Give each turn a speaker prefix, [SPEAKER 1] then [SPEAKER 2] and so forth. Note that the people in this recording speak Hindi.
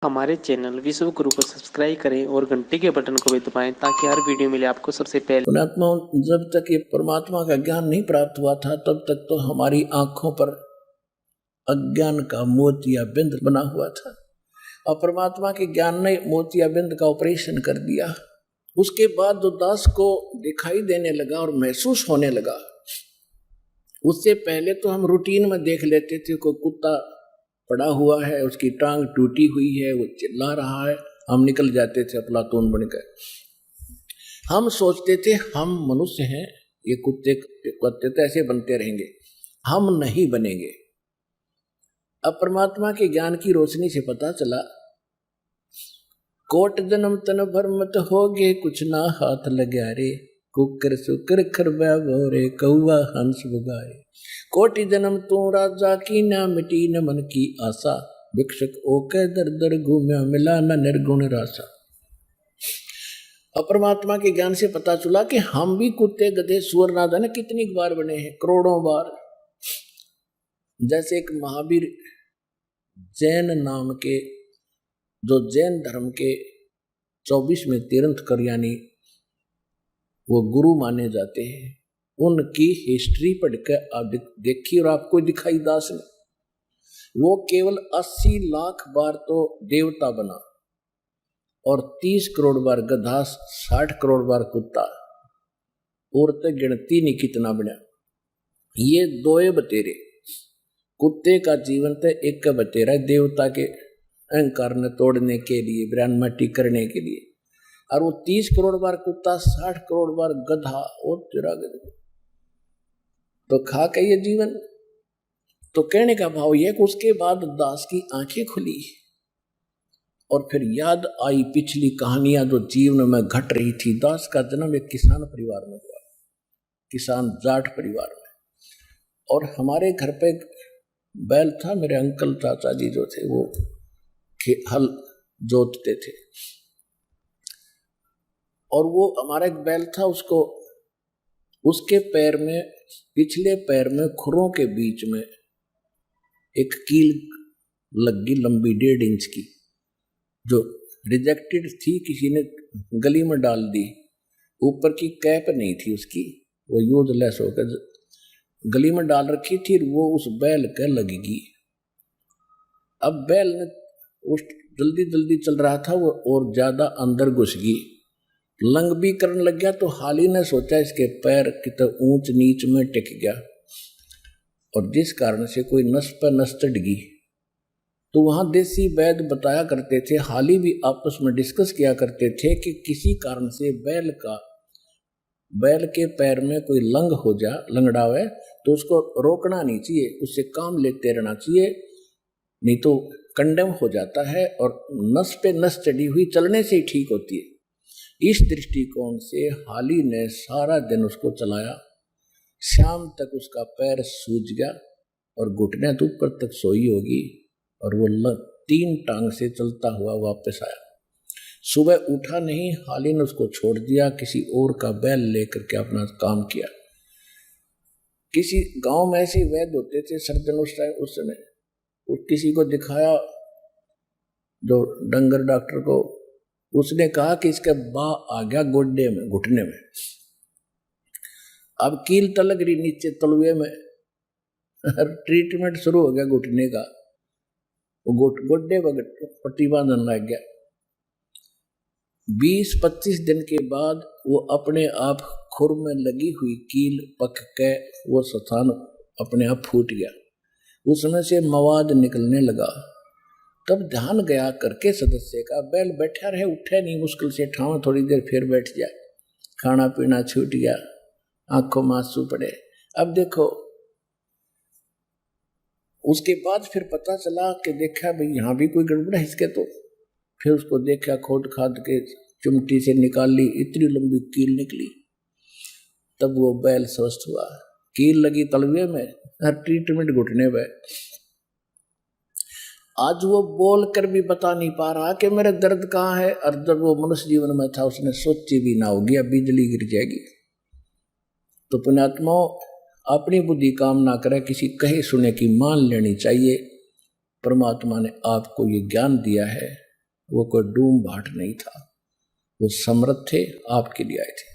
[SPEAKER 1] हमारे चैनल विश्व गुरु को सब्सक्राइब करें और घंटी के बटन को भी दबाएं ताकि हर वीडियो मिले आपको सबसे पहले।
[SPEAKER 2] पुण्यात्मा, जब तक ये परमात्मा का ज्ञान नहीं प्राप्त हुआ था तब तक तो हमारी आंखों पर अज्ञान का मोतिया बिंद बना हुआ था और परमात्मा के ज्ञान ने मोतिया बिंद का ऑपरेशन कर दिया। उसके बाद जो दास को दिखाई देने लगा और महसूस होने लगा, उससे पहले तो हम रूटीन में देख लेते थे कोई कुत्ता पड़ा हुआ है, उसकी टांग टूटी हुई है, वो चिल्ला रहा है, हम निकल जाते थे अफलातून बनकर। हम सोचते थे हम मनुष्य हैं, ये कुत्ते तो ऐसे बनते रहेंगे, हम नहीं बनेंगे। अब परमात्मा के ज्ञान की रोशनी से पता चला, कोट जन्म तन भर मत होगे, कुछ ना हाथ लगा रे, कुकर सुकर खरबा बोरे, कौवा हंस बुगारे। कोटि जन्म तू राजा की, ना मिटी न मन की आशा, भिक्षक ओके दर दर घूम्या, मिला न निर्गुण रासा। और परमात्मा के ज्ञान से पता चला कि हम भी कुत्ते गधे सुअर ना जाने कितनी बार बने हैं, करोड़ों बार। जैसे एक महावीर जैन नाम के, जो जैन धर्म के 24वें तीर्थंकर यानी वो गुरु माने जाते हैं, उनकी हिस्ट्री पढ़कर आप देखिए और आपको दिखाई दास ने, वो केवल 80 लाख बार तो देवता बना और 30 करोड़ बार गधा, 60 करोड़ बार कुत्ता, और तो गिनती नहीं कितना बना। ये दोए बतेरे, कुत्ते का जीवन तो एक का बतेरा देवता के अहंकार ने तोड़ने के लिए, ब्राह्मण मट्टी करने के लिए, और वो 30 करोड़ बार कुत्ता, 60 करोड़ बार गधा और तेरा गधा, तो खा के ये जीवन। तो कहने का भाव यह कि उसके बाद दास की आंखें खुली और फिर याद आई पिछली कहानियां जो जीवन में घट रही थी। दास का जन्म एक किसान परिवार में हुआ, किसान जाट परिवार में, और हमारे घर पे बैल था, मेरे अंकल चाचा जी जो थे वो हल जोतते थे, और वो हमारा एक बैल था, उसको उसके पैर में, पिछले पैर में खुरों के बीच में एक कील लगी लंबी 1.5 इंच की, जो रिजेक्टेड थी, किसी ने गली में डाल दी। ऊपर की कैप नहीं थी उसकी, वो यूजलेस होकर गली में डाल रखी थी, वो उस बैल के लगेगी। अब बैल ने उस जल्दी जल्दी चल रहा था, वो और ज्यादा अंदर घुस गई, लंग भी करने लग गया। तो हाली ने सोचा इसके पैर कितना ऊंच नीच में टिक गया, और जिस कारण से कोई नस पर नस चढ़ गई। तो वहां देसी वैद्य बताया करते थे, हाली भी आपस में डिस्कस किया करते थे कि किसी कारण से बैल के पैर में कोई लंग हो जा, लंगड़ावे, तो उसको रोकना नहीं चाहिए, उससे काम लेते रहना चाहिए, नहीं तो कंडेम हो जाता है, और नस पे नस चढ़ी हुई चलने से ही ठीक होती है। इस दृष्टिकोण से हाली ने सारा दिन उसको चलाया, शाम तक उसका पैर सूज गया और घुटने तो ऊपर तक सोई होगी, और वो 3 टांग से चलता हुआ वापस आया। सुबह उठा नहीं, हाली ने उसको छोड़ दिया, किसी और का बैल लेकर के अपना काम किया। किसी गांव में ऐसे वैद्य होते थे सर्जन उस समय, किसी को दिखाया, जो डंगर डॉक्टर को, उसने कहा कि इसका बा आ गया गोड्डे में, घुटने में। अब कील तलक रही नीचे तलुए में, ट्रीटमेंट शुरू हो गया घुटने का, वो गोड्डे पर पट्टी बांधने लग गया। 20-25 दिन के बाद वो अपने आप खुर में लगी हुई कील पक के वो स्थान अपने आप फूट गया, उसमें से मवाद निकलने लगा। तब ध्यान गया करके सदस्य का, बैल बैठा रहे, उठे नहीं, मुश्किल से ठाव, थोड़ी देर फिर बैठ जाए, खाना पीना छूट गया, आंखों में आंसू पड़े। अब देखो, उसके बाद फिर पता चला कि देखा भाई यहाँ भी कोई गड़बड़ है इसके, तो फिर उसको देखा, खोद खाद के चिमटी से निकाल ली, इतनी लंबी कील निकली। तब वो बैल स्वस्थ हुआ, कील लगी तलवे में, हर ट्रीटमेंट घुटने पे। आज वो बोल कर भी बता नहीं पा रहा कि मेरा दर्द कहाँ है, और जब वो मनुष्य जीवन में था उसने सोची भी ना होगी अब बिजली गिर जाएगी। तो पुण्यात्मा, अपनी बुद्धि काम ना करे, किसी कहे सुने की मान लेनी चाहिए। परमात्मा ने आपको ये ज्ञान दिया है, वो कोई डूम भाट नहीं था, वो समर्थ थे, आपके लिए आए थे।